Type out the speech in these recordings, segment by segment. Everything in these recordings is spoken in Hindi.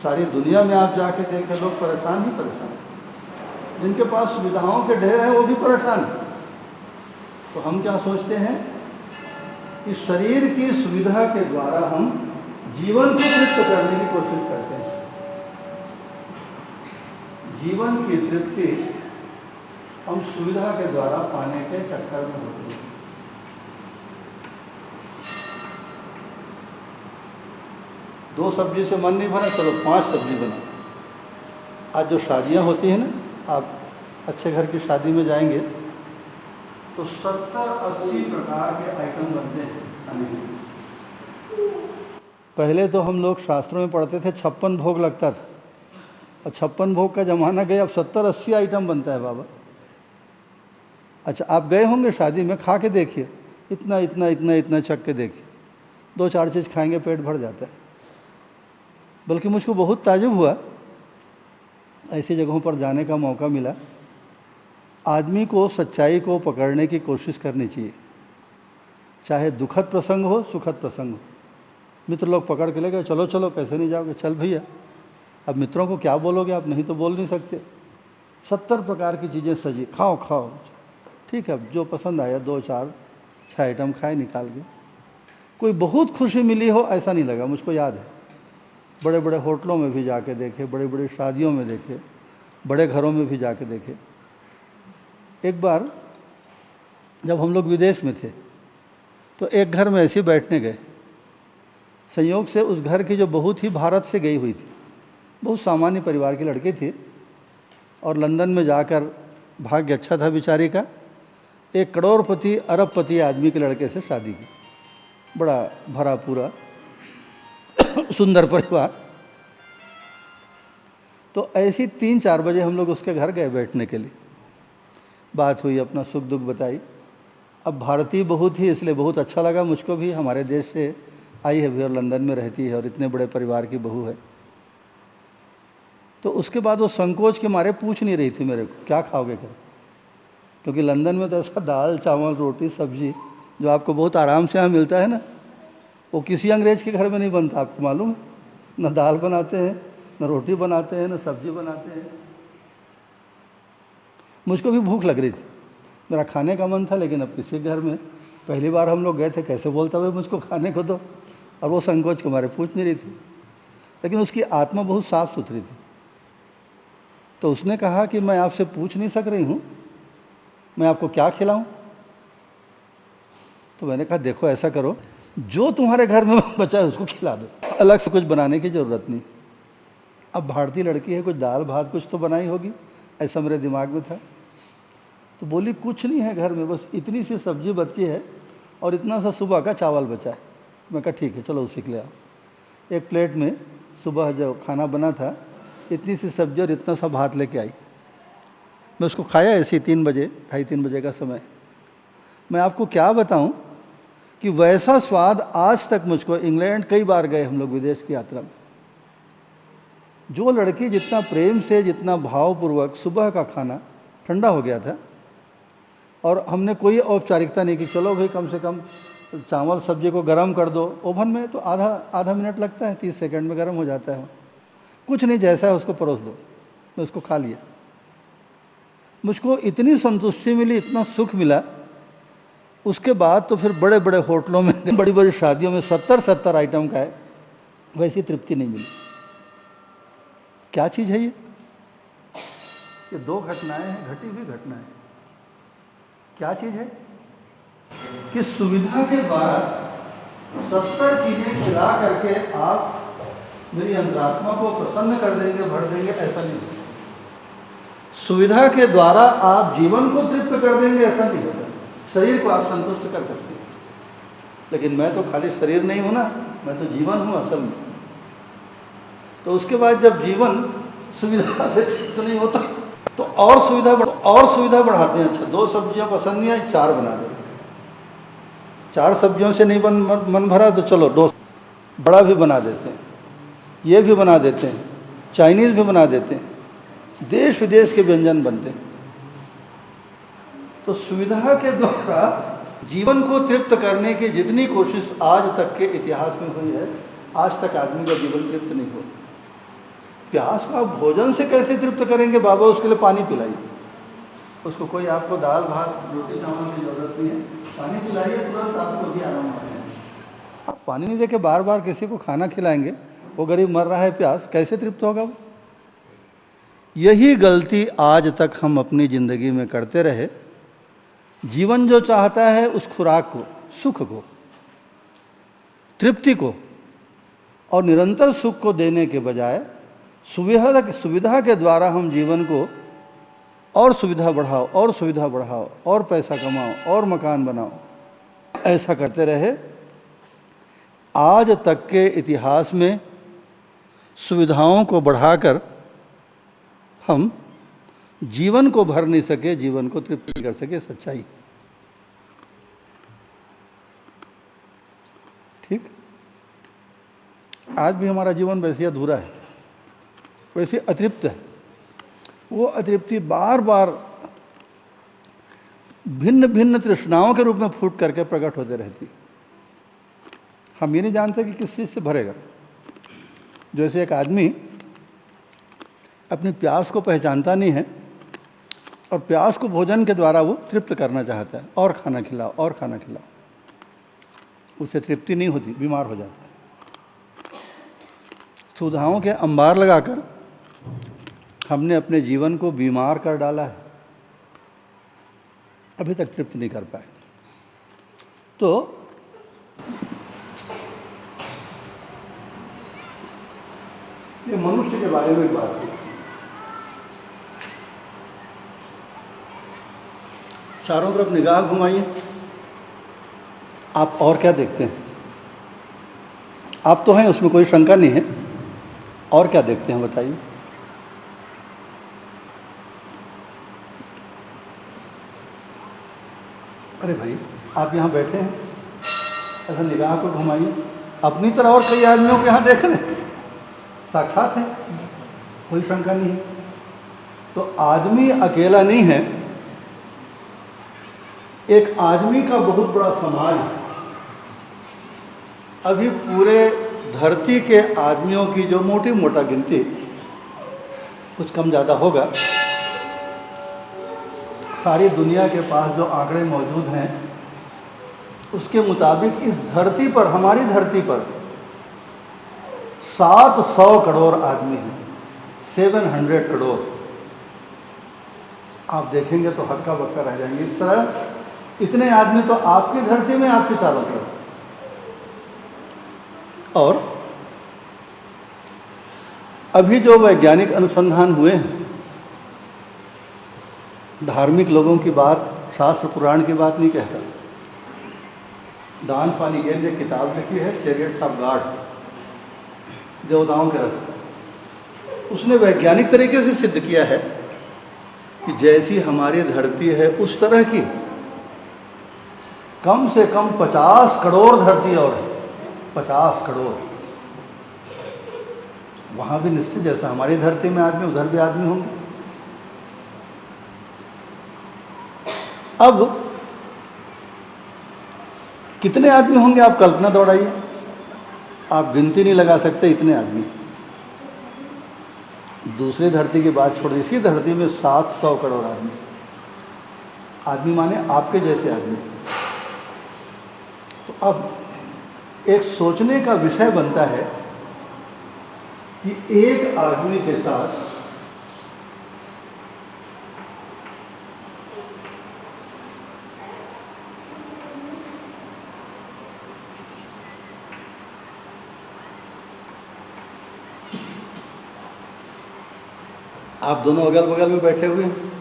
सारी दुनिया में आप जाके देखें, लोग परेशान ही परेशान, जिनके पास सुविधाओं के ढेर हैं वो भी परेशान हैं। तो हम क्या सोचते हैं कि शरीर की सुविधा के द्वारा हम जीवन को तृप्त करने की कोशिश करते हैं। जीवन की तृप्ति हम सुविधा के द्वारा पाने के चक्कर में होती है। दो सब्जी से मन नहीं भरा, चलो 5 सब्जी बना। आज जो शादियां होती हैं ना, आप अच्छे घर की शादी में जाएंगे तो 70-80 प्रकार के आइटम बनते हैं खाने के। पहले तो हम लोग शास्त्रों में पढ़ते थे 56 भोग लगता था, और 56 भोग का ज़माना गया, अब 70-80 आइटम बनता है बाबा। अच्छा, आप गए होंगे शादी में, खा के देखिए, इतना इतना इतना इतना चख के देखिए, 2-4 चीज़ खाएंगे पेट भर जाता है। बल्कि मुझको बहुत ताज्जुब हुआ, ऐसी जगहों पर जाने का मौका मिला। आदमी को सच्चाई को पकड़ने की कोशिश करनी चाहिए, चाहे दुखद प्रसंग हो सुखद प्रसंग हो। मित्र लोग पकड़ के ले गए, चलो चलो, कैसे नहीं जाओगे, चल भैया। अब मित्रों को क्या बोलोगे आप, नहीं तो बोल नहीं सकते। 70 प्रकार की चीज़ें सजी, खाओ खाओ, ठीक है। अब जो पसंद आया 2-4-6 आइटम खाए निकाल के। कोई बहुत खुशी मिली हो ऐसा नहीं लगा, मुझको याद है। बड़े बड़े होटलों में भी जाके देखे, बड़े बड़े शादियों में देखे, बड़े घरों में भी जाके देखे। एक बार जब हम लोग विदेश में थे तो एक घर में ऐसे बैठने गए। संयोग से उस घर की जो बहू थी भारत से गई हुई थी, बहुत सामान्य परिवार की लड़की थी, और लंदन में जाकर भाग्य अच्छा था बेचारी का, एक करोड़पति अरबपति आदमी के लड़के से शादी की। बड़ा भरा पूरा सुंदर परिवार। तो ऐसी 3-4 बजे हम लोग उसके घर गए बैठने के लिए। बात हुई, अपना सुख दुख बताई। अब भारतीय बहू थी इसलिए बहुत अच्छा लगा मुझको भी, हमारे देश से आई है भी और लंदन में रहती है और इतने बड़े परिवार की बहू है। तो उसके बाद वो संकोच के मारे पूछ नहीं रही थी मेरे को क्या खाओगे क्या, क्योंकि लंदन में तो ऐसा दाल चावल रोटी सब्जी जो आपको बहुत आराम से यहाँ मिलता है ना, वो किसी अंग्रेज के घर में नहीं बनता, आपको मालूम है। न दाल बनाते हैं, न रोटी बनाते हैं, न सब्जी बनाते हैं। मुझको भी भूख लग रही थी, मेरा खाने का मन था, लेकिन अब किसी घर में पहली बार हम लोग गए थे, कैसे बोलता हुआ मुझको खाने को दो, और वो संकोच के मारे पूछ नहीं रही थी। लेकिन उसकी आत्मा बहुत साफ सुथरी थी। तो उसने कहा कि मैं आपसे पूछ नहीं सक रही हूँ, मैं आपको क्या खिलाऊं? तो मैंने कहा देखो ऐसा करो, जो तुम्हारे घर में बचा है उसको खिला दो, अलग से कुछ बनाने की ज़रूरत नहीं। अब भारतीय लड़की है, कुछ दाल भात कुछ तो बनाई होगी, ऐसा मेरे दिमाग में था। तो बोली कुछ नहीं है घर में, बस इतनी सी सब्जी बची है और इतना सा सुबह का चावल बचा है। मैं कहा ठीक है चलो उसी के ले आओ। एक प्लेट में सुबह जो खाना बना था, इतनी सी सब्जी और इतना सा भात लेके आई। मैं उसको खाया ऐसे 3 बजे, 2:30-3 बजे का समय। मैं आपको क्या बताऊं कि वैसा स्वाद आज तक मुझको, इंग्लैंड कई बार गए हम लोग विदेश की यात्रा में, जो लड़की जितना प्रेम से जितना भावपूर्वक सुबह का खाना ठंडा हो गया था, और हमने कोई औपचारिकता नहीं की, चलो भाई कम से कम चावल सब्जी को गर्म कर दो, ओवन में तो आधा मिनट लगता है, 30 सेकंड में गर्म हो जाता है। कुछ नहीं, जैसा है उसको परोस दो। मैं उसको खा लिया। मुझको इतनी संतुष्टि मिली, इतना सुख मिला। उसके बाद तो फिर बड़े बड़े होटलों में, बड़ी बड़ी शादियों में 70-70 आइटम का है, वैसी तृप्ति नहीं मिली। क्या चीज़ है ये? 2 घटनाएं हैं, घटी हुई घटना है। क्या चीज़ है कि सुविधा के द्वारा 70 चीज़ें खिला करके आप मेरी अंतरात्मा को प्रसन्न कर देंगे, भर देंगे, ऐसा नहीं। सुविधा के द्वारा आप जीवन को तृप्त कर देंगे, ऐसा नहीं होता। शरीर को आप संतुष्ट कर सकते हैं, लेकिन मैं तो खाली शरीर नहीं हूँ ना, मैं तो जीवन हूँ असल में। तो उसके बाद जब जीवन सुविधा से ठीक नहीं होता तो और सुविधा बढ़ाते हैं। अच्छा 2 सब्जियां पसंद नहीं आई, 4 बना देते हैं। 4 सब्जियों से नहीं मन भरा तो चलो 2 बड़ा भी बना देते हैं, ये भी बना देते हैं, चाइनीज़ भी बना देते हैं, देश विदेश के व्यंजन बनते हैं। तो सुविधा के द्वारा जीवन को तृप्त करने की जितनी कोशिश आज तक के इतिहास में हुई है, आज तक आदमी का जीवन तृप्त नहीं हुआ। प्यास को आप भोजन से कैसे तृप्त करेंगे बाबा? उसके लिए पानी पिलाइए उसको। कोई आपको दाल भात रोटी चावल की ज़रूरत नहीं है, पानी पिलाइए, तुरंत आपको भी आराम आ जाएगा। आप पानी नहीं देके बार बार किसी को खाना खिलाएंगे, वो गरीब मर रहा है प्यास, कैसे तृप्त होगा वो? यही गलती आज तक हम अपनी ज़िंदगी में करते रहे। जीवन जो चाहता है उस खुराक को, सुख को, तृप्ति को और निरंतर सुख को देने के बजाय सुविधा के द्वारा हम जीवन को और सुविधा बढ़ाओ और सुविधा बढ़ाओ और पैसा कमाओ और मकान बनाओ, ऐसा करते रहे। आज तक के इतिहास में सुविधाओं को बढ़ाकर हम जीवन को भर नहीं सके, जीवन को तृप्त नहीं कर सके, सच्चाई। ठीक, आज भी हमारा जीवन वैसे अधूरा है, वैसे अतृप्त है। वो अतृप्ति बार बार भिन्न भिन्न तृष्णाओं के रूप में फूट करके प्रकट होते रहती। हम ये नहीं जानते कि किस चीज़ से भरेगा। जैसे एक आदमी अपनी प्यास को पहचानता नहीं है और प्यास को भोजन के द्वारा वो तृप्त करना चाहता है, और खाना खिलाओ और खाना खिलाओ, उसे तृप्ति नहीं होती, बीमार हो जाता है। सुविधाओं के अंबार लगाकर हमने अपने जीवन को बीमार कर डाला है, अभी तक तृप्त नहीं कर पाए। तो ये मनुष्य के बारे में बात है। चारों तरफ निगाह घुमाइए, आप और क्या देखते हैं? आप तो हैं, उसमें कोई शंका नहीं है। और क्या देखते हैं बताइए? अरे भाई, आप यहाँ बैठे हैं, ऐसा निगाह को घुमाइए, अपनी तरह और कई आदमियों को यहाँ देख रहे हैं, साक्षात है, कोई शंका नहीं है। तो आदमी अकेला नहीं है, एक आदमी का बहुत बड़ा समाज है। अभी पूरे धरती के आदमियों की जो मोटी मोटा गिनती, कुछ कम ज़्यादा होगा, सारी दुनिया के पास जो आंकड़े मौजूद हैं उसके मुताबिक इस धरती पर, हमारी धरती पर 700 करोड़ आदमी हैं, 700 करोड़। आप देखेंगे तो हक्का बक्का रह जाएंगे। इस तरह इतने आदमी तो आपकी धरती में, आपके चारों तरफ। और अभी जो वैज्ञानिक अनुसंधान हुए हैं, धार्मिक लोगों की बात, शास्त्र पुराण की बात नहीं कहता। दान फानिगेल ने किताब लिखी है, चैरियट्स ऑफ गॉड, देवताओं के रथ। उसने वैज्ञानिक तरीके से सिद्ध किया है कि जैसी हमारी धरती है उस तरह की कम से कम 50 करोड़ धरती और है, 50 करोड़। वहाँ भी निश्चित जैसा हमारी धरती में आदमी, उधर भी आदमी होंगे। अब कितने आदमी होंगे आप कल्पना दौड़ाइए, आप गिनती नहीं लगा सकते इतने आदमी। दूसरी धरती की बात छोड़ दी, इसी धरती में 700 करोड़ आदमी। आदमी माने आपके जैसे आदमी। तो अब एक सोचने का विषय बनता है कि एक आदमी के साथ आप दोनों अगल बगल में बैठे हुए हैं,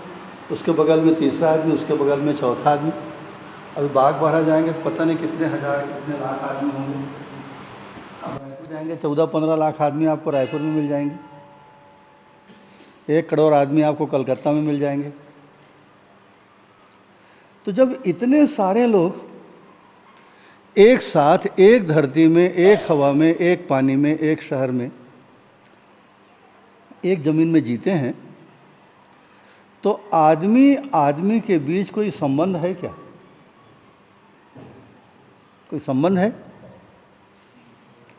उसके बगल में तीसरा आदमी, उसके बगल में चौथा आदमी। अभी बाग बारह जाएंगे तो पता नहीं कितने हज़ार कितने लाख आदमी होंगे। अब रायपुर जाएंगे 14-15 लाख आदमी आपको रायपुर में मिल जाएंगे, 1 करोड़ आदमी आपको कलकत्ता में मिल जाएंगे। तो जब इतने सारे लोग एक साथ एक धरती में, एक हवा में, एक पानी में, एक शहर में, एक ज़मीन में जीते हैं, तो आदमी आदमी के बीच कोई संबंध है क्या? कोई संबंध है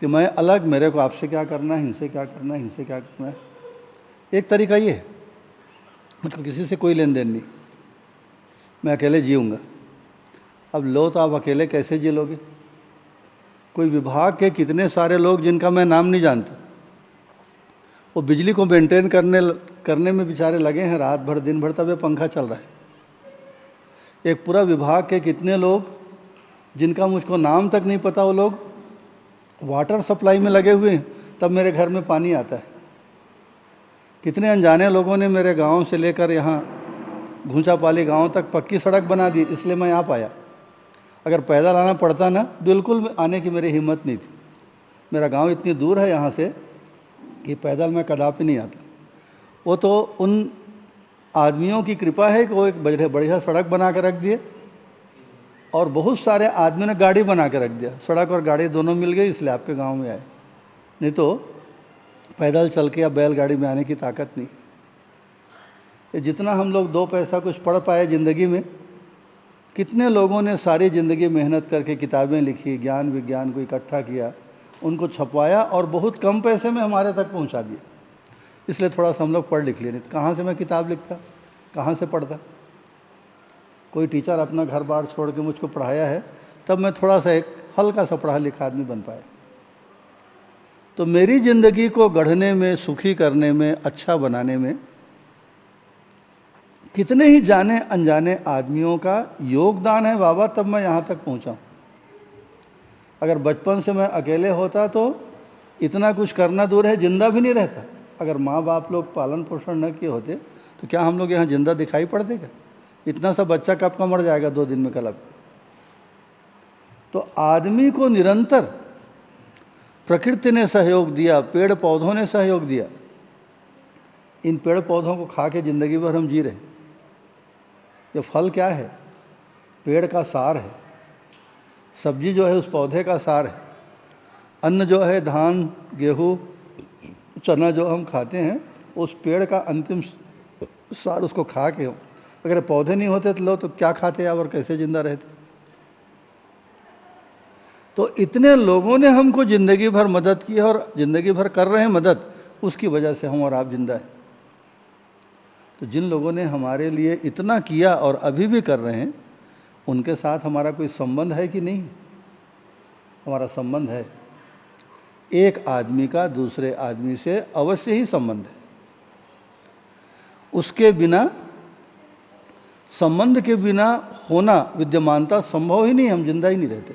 कि मैं अलग, मेरे को आपसे क्या करना है, इनसे क्या करना है, इनसे क्या करना है? एक तरीका ये है, मुझको किसी से कोई लेन देन नहीं, मैं अकेले जीऊँगा। अब लो तो आप अकेले कैसे जी लोगे? कोई विभाग के कितने सारे लोग जिनका मैं नाम नहीं जानता, वो बिजली को मेंटेन करने में बेचारे लगे हैं रात भर दिन भर, तब ये पंखा चल रहा है। एक पूरा विभाग के कितने लोग जिनका मुझको नाम तक नहीं पता, वो लोग वाटर सप्लाई में लगे हुए हैं, तब मेरे घर में पानी आता है। कितने अनजाने लोगों ने मेरे गांव से लेकर यहाँ घूंचापाली गांव तक पक्की सड़क बना दी, इसलिए मैं यहाँ पाया। अगर पैदल आना पड़ता ना, बिल्कुल आने की मेरी हिम्मत नहीं थी। मेरा गांव इतनी दूर है यहाँ से कि पैदल मैं कदापि नहीं आता। वो तो उन आदमियों की कृपा है कि वो एक बढ़िया सड़क बना के रख दिए, और बहुत सारे आदमियों ने गाड़ी बना के रख दिया। सड़क और गाड़ी दोनों मिल गई, इसलिए आपके गांव में आए, नहीं तो पैदल चल के या बैलगाड़ी में आने की ताकत नहीं। ये जितना हम लोग दो पैसा कुछ पढ़ पाए ज़िंदगी में, कितने लोगों ने सारी ज़िंदगी मेहनत करके किताबें लिखी, ज्ञान विज्ञान को इकट्ठा किया, उनको छपवाया और बहुत कम पैसे में हमारे तक पहुंचा दिया। इसलिए थोड़ा सा हम लोग पढ़ लिख लिए, नहीं तो कहाँ से मैं किताब लिखता, कहाँ से पढ़ता। कोई टीचर अपना घर बार छोड़ के मुझको पढ़ाया है, तब मैं थोड़ा सा एक हल्का सा पढ़ा लिखा आदमी बन पाया। तो मेरी ज़िंदगी को गढ़ने में, सुखी करने में, अच्छा बनाने में कितने ही जाने अनजाने आदमियों का योगदान है बाबा, तब मैं यहाँ तक पहुँचा हूँ। अगर बचपन से मैं अकेले होता तो इतना कुछ करना दूर है, जिंदा भी नहीं रहता। अगर माँ बाप लोग पालन पोषण न किए होते तो क्या हम लोग यहाँ जिंदा दिखाई पड़ते क्या? इतना सा बच्चा कब का मर जाएगा 2 दिन में कलब। तो आदमी को निरंतर प्रकृति ने सहयोग दिया, पेड़ पौधों ने सहयोग दिया। इन पेड़ पौधों को खा के ज़िंदगी भर हम जी रहे। ये फल क्या है? पेड़ का सार है। सब्जी जो है उस पौधे का सार है। अन्न जो है धान, गेहूँ, चना जो हम खाते हैं, उस पेड़ का अंतिम सार उसको खा के हो। अगर पौधे नहीं होते तो लोग तो क्या खाते और कैसे जिंदा रहते? तो इतने लोगों ने हमको ज़िंदगी भर मदद की है और ज़िंदगी भर कर रहे हैं मदद, उसकी वजह से हम और आप जिंदा हैं। तो जिन लोगों ने हमारे लिए इतना किया और अभी भी कर रहे हैं, उनके साथ हमारा कोई संबंध है कि नहीं? हमारा संबंध है। एक आदमी का दूसरे आदमी से अवश्य ही संबंध है। उसके बिना, संबंध के बिना होना, विद्यमानता संभव ही नहीं, हम जिंदा ही नहीं रहते।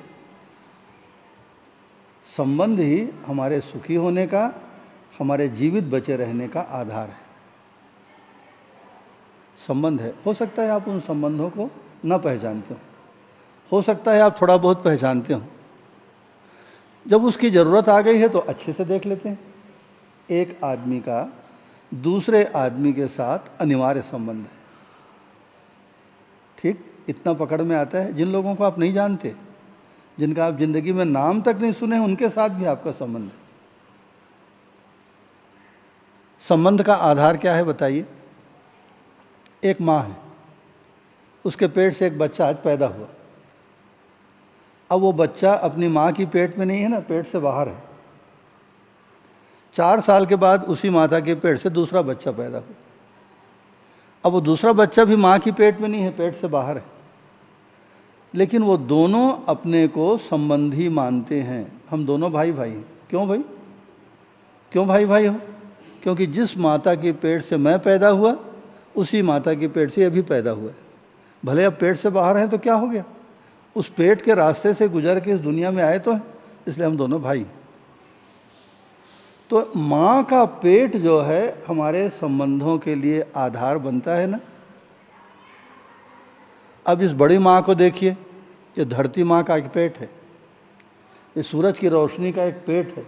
संबंध ही हमारे सुखी होने का, हमारे जीवित बचे रहने का आधार है। संबंध है। हो सकता है आप उन संबंधों को न पहचानते हो सकता है आप थोड़ा बहुत पहचानते हो। जब उसकी ज़रूरत आ गई है तो अच्छे से देख लेते हैं। एक आदमी का दूसरे आदमी के साथ अनिवार्य संबंध है। ठीक इतना पकड़ में आता है। जिन लोगों को आप नहीं जानते, जिनका आप ज़िंदगी में नाम तक नहीं सुने, उनके साथ भी आपका संबंध है। संबंध का आधार क्या है बताइए? एक माँ है, उसके पेट से एक बच्चा आज पैदा हुआ। अब वो बच्चा अपनी माँ की पेट में नहीं है ना, पेट से बाहर है। 4 साल के बाद उसी माता के पेट से दूसरा बच्चा पैदा हुआ। अब वो दूसरा बच्चा भी माँ की पेट में नहीं है, पेट से बाहर है। लेकिन वो दोनों अपने को संबंधी मानते हैं। हम दोनों भाई भाई हैं। क्यों भाई? क्यों भाई भाई हो? क्योंकि जिस माता के पेट से मैं पैदा हुआ, उसी माता के पेट से अभी पैदा हुआ है। भले अब पेट से बाहर हैं तो क्या हो गया? उस पेट के रास्ते से गुजर के इस दुनिया में आए तो हैं, इसलिए हम दोनों भाई। तो माँ का पेट जो है हमारे संबंधों के लिए आधार बनता है ना। अब इस बड़ी माँ को देखिए, ये धरती माँ का एक पेट है, ये सूरज की रोशनी का एक पेट है,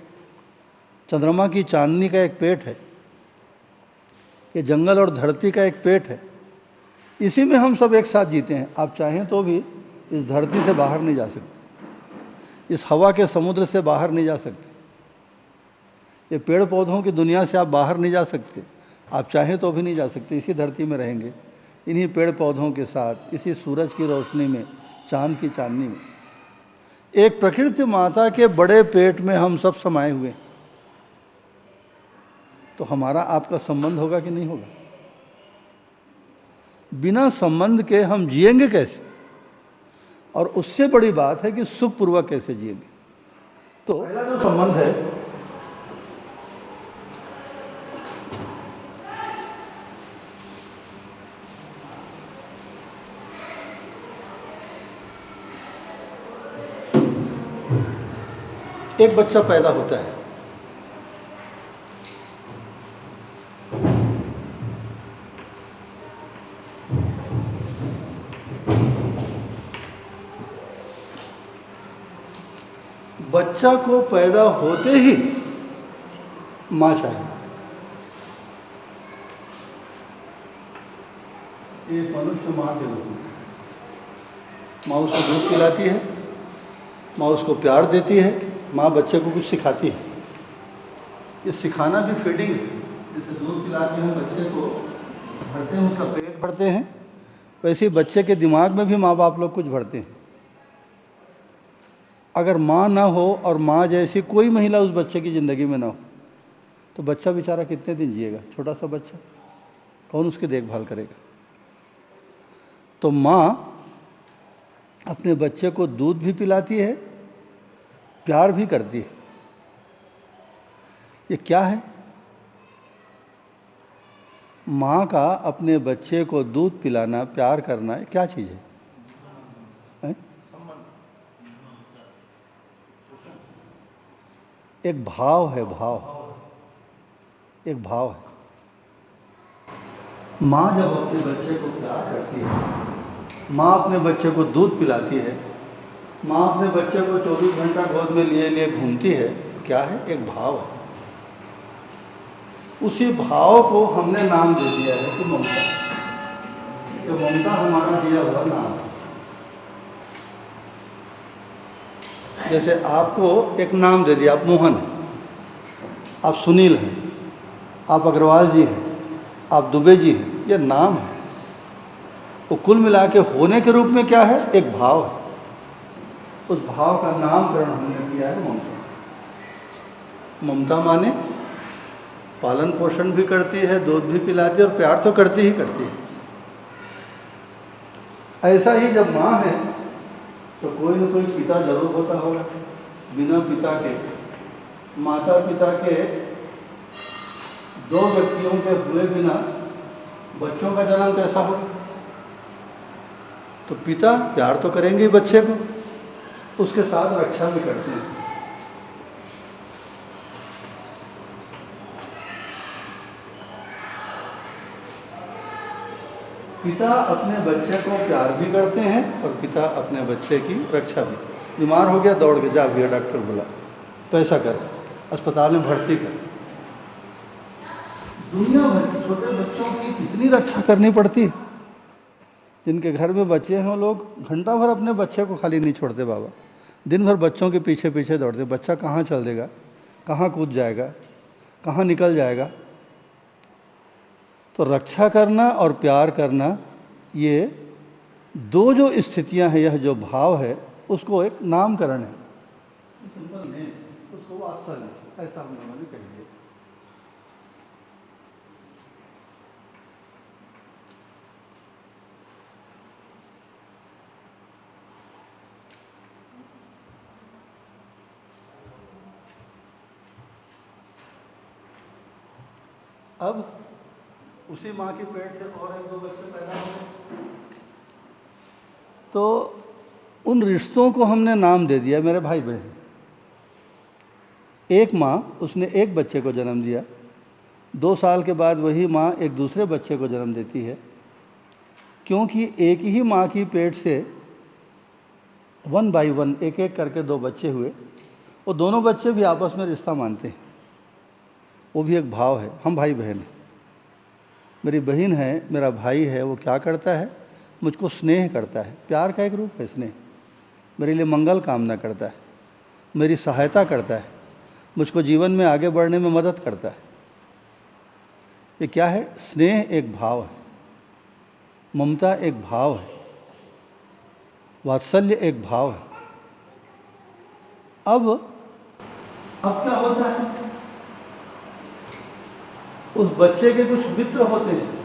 चंद्रमा की चांदनी का एक पेट है, ये जंगल और धरती का एक पेट है। इसी में हम सब एक साथ जीते हैं। आप चाहें तो भी इस धरती से बाहर नहीं जा सकते, इस हवा के समुद्र से बाहर नहीं जा सकते, ये पेड़ पौधों की दुनिया से आप बाहर नहीं जा सकते। आप चाहें तो भी नहीं जा सकते। इसी धरती में रहेंगे, इन्हीं पेड़ पौधों के साथ, इसी सूरज की रोशनी में, चांद की चांदनी में। एक प्रकृति माता के बड़े पेट में हम सब समाये हुए हैं। तो हमारा आपका संबंध होगा कि नहीं होगा? बिना संबंध के हम जिएंगे कैसे? और उससे बड़ी बात है कि सुखपूर्वक कैसे जिएंगे। तो पहला जो संबंध है, एक बच्चा पैदा होता है, बच्चा को पैदा होते ही माँ चाहिए। एक मनुष्य माँ के रूप में, माँ उसको दूध पिलाती है, माँ उसको प्यार देती है, माँ बच्चे को कुछ सिखाती है। ये सिखाना भी फीडिंग है। जैसे दूध पिलाते हैं बच्चे को, भरते हैं, उसका पेट भरते हैं, वैसे ही बच्चे के दिमाग में भी माँ बाप लोग कुछ भरते हैं। अगर माँ ना हो और माँ जैसी कोई महिला उस बच्चे की ज़िंदगी में ना हो तो बच्चा बेचारा कितने दिन जिएगा? छोटा सा बच्चा, कौन उसकी देखभाल करेगा? तो माँ अपने बच्चे को दूध भी पिलाती है, प्यार भी करती है। ये क्या है? माँ का अपने बच्चे को दूध पिलाना, प्यार करना, ये क्या चीज़ है? एक भाव है, भाव, एक भाव है। माँ जब अपने बच्चे को प्यार करती है, माँ अपने बच्चे को दूध पिलाती है, माँ अपने बच्चे को 24 घंटा गोद में लिए लिए घूमती है, क्या है? एक भाव है। उसी भाव को हमने नाम दे दिया है कि ममता। तो ममता हमारा दिया हुआ नाम है। जैसे आपको एक नाम दे दिया, आप मोहन हैं, आप सुनील हैं, आप अग्रवाल जी हैं, आप दुबे जी हैं, ये नाम है। वो कुल मिला के होने के रूप में क्या है? एक भाव है। उस भाव का नामकरण हमने किया है ममता। ममता माने पालन पोषण भी करती है, दूध भी पिलाती है और प्यार तो करती ही करती है। ऐसा ही जब माँ है तो कोई न कोई पिता जरूर होता होगा। बिना पिता के, माता पिता के दो व्यक्तियों के हुए बिना बच्चों का जन्म कैसा होगा? तो पिता प्यार तो करेंगे ही बच्चे को, उसके साथ रक्षा भी करते हैं। पिता अपने बच्चे को प्यार भी करते हैं और पिता अपने बच्चे की रक्षा भी। बीमार हो गया, दौड़ के जा भैया डॉक्टर बुला, पैसा कर, अस्पताल में भर्ती कर। दुनिया भर के छोटे बच्चों की कितनी रक्षा करनी पड़ती है। जिनके घर में बच्चे हैं, लोग घंटा भर अपने बच्चे को खाली नहीं छोड़ते बाबा, दिन भर बच्चों के पीछे पीछे दौड़ते। बच्चा कहाँ चल देगा, कहाँ कूद जाएगा, कहाँ निकल जाएगा। तो रक्षा करना और प्यार करना, ये दो जो स्थितियां हैं, यह जो भाव है, उसको एक नामकरण है। सिंपल नहीं, उसको वात्सल्य ऐसा हम लोगों ने कह दिया। अब उसी माँ के पेट से और एक दो बच्चे पैदा हुए, तो उन रिश्तों को हमने नाम दे दिया मेरे भाई बहन। एक माँ, उसने एक बच्चे को जन्म दिया, 2 साल के बाद वही माँ एक दूसरे बच्चे को जन्म देती है, क्योंकि एक ही माँ की पेट से 1 बाई 1 एक एक करके 2 बच्चे हुए। वो दोनों बच्चे भी आपस में रिश्ता मानते हैं, वो भी एक भाव है। हम भाई बहन हैं, मेरी बहन है, मेरा भाई है, वो क्या करता है? मुझको स्नेह करता है, प्यार का एक रूप है स्नेह। मेरे लिए मंगल कामना करता है, मेरी सहायता करता है, मुझको जीवन में आगे बढ़ने में मदद करता है। ये क्या है? स्नेह एक भाव है, ममता एक भाव है, वात्सल्य एक भाव है। अब क्या होता है? उस बच्चे के कुछ मित्र होते हैं।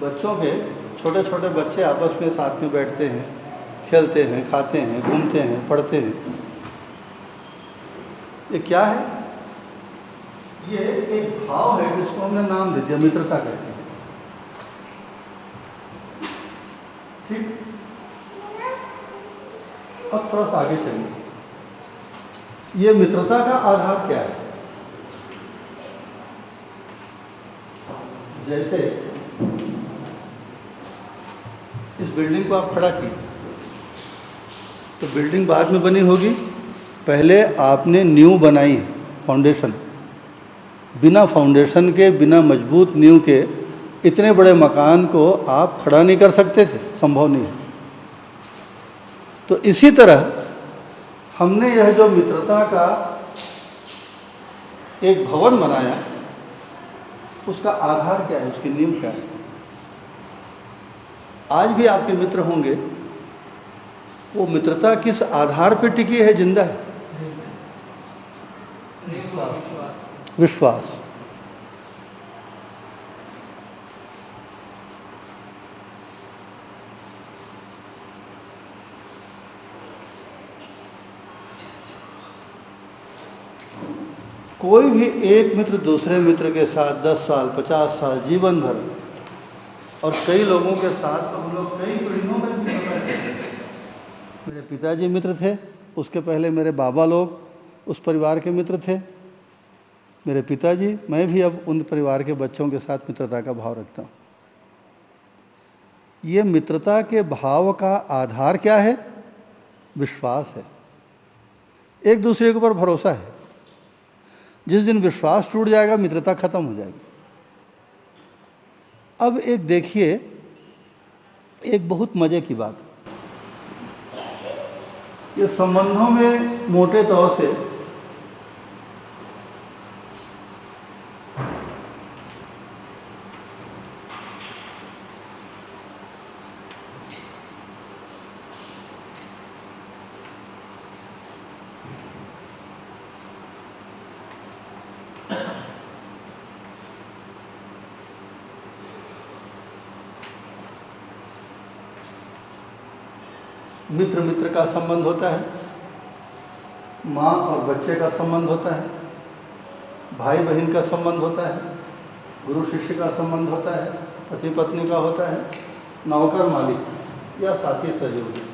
बच्चों के छोटे छोटे बच्चे आपस में साथ में बैठते हैं, खेलते हैं, खाते हैं, घूमते हैं, पढ़ते हैं। ये क्या है? ये एक भाव है जिसको हमने नाम दे दिया, मित्रता कहते हैं। ठीक, अब थोड़ा सा आगे चलिए। ये मित्रता का आधार क्या है? जैसे इस बिल्डिंग को आप खड़ा किए तो बिल्डिंग बाद में बनी होगी, पहले आपने नींव बनाई, फाउंडेशन। बिना फाउंडेशन के, बिना मजबूत नींव के इतने बड़े मकान को आप खड़ा नहीं कर सकते थे, संभव नहीं है। तो इसी तरह हमने यह जो मित्रता का एक भवन बनाया, उसका आधार क्या है, उसकी नींव क्या है? आज भी आपके मित्र होंगे, वो मित्रता किस आधार पर टिकी है, जिंदा है? विश्वास। कोई भी एक मित्र दूसरे मित्र के साथ 10 साल, 50 साल, जीवन भर, और कई लोगों के साथ तो हम लोग कई पीढ़ियों में भी रहते हैं। मेरे पिताजी मित्र थे, उसके पहले मेरे बाबा लोग उस परिवार के मित्र थे। मेरे पिताजी, मैं भी अब उन परिवार के बच्चों के साथ मित्रता का भाव रखता हूँ। ये मित्रता के भाव का आधार क्या है? विश्वास है, एक दूसरे के ऊपर भरोसा है। जिस दिन विश्वास टूट जाएगा, मित्रता खत्म हो जाएगी। अब एक देखिए, एक बहुत मजे की बात, ये संबंधों में मोटे तौर से मित्र मित्र का संबंध होता है, माँ और बच्चे का संबंध होता है, भाई बहन का संबंध होता है, गुरु शिष्य का संबंध होता है, पति पत्नी का होता है, नौकर मालिक या साथी सहयोगी।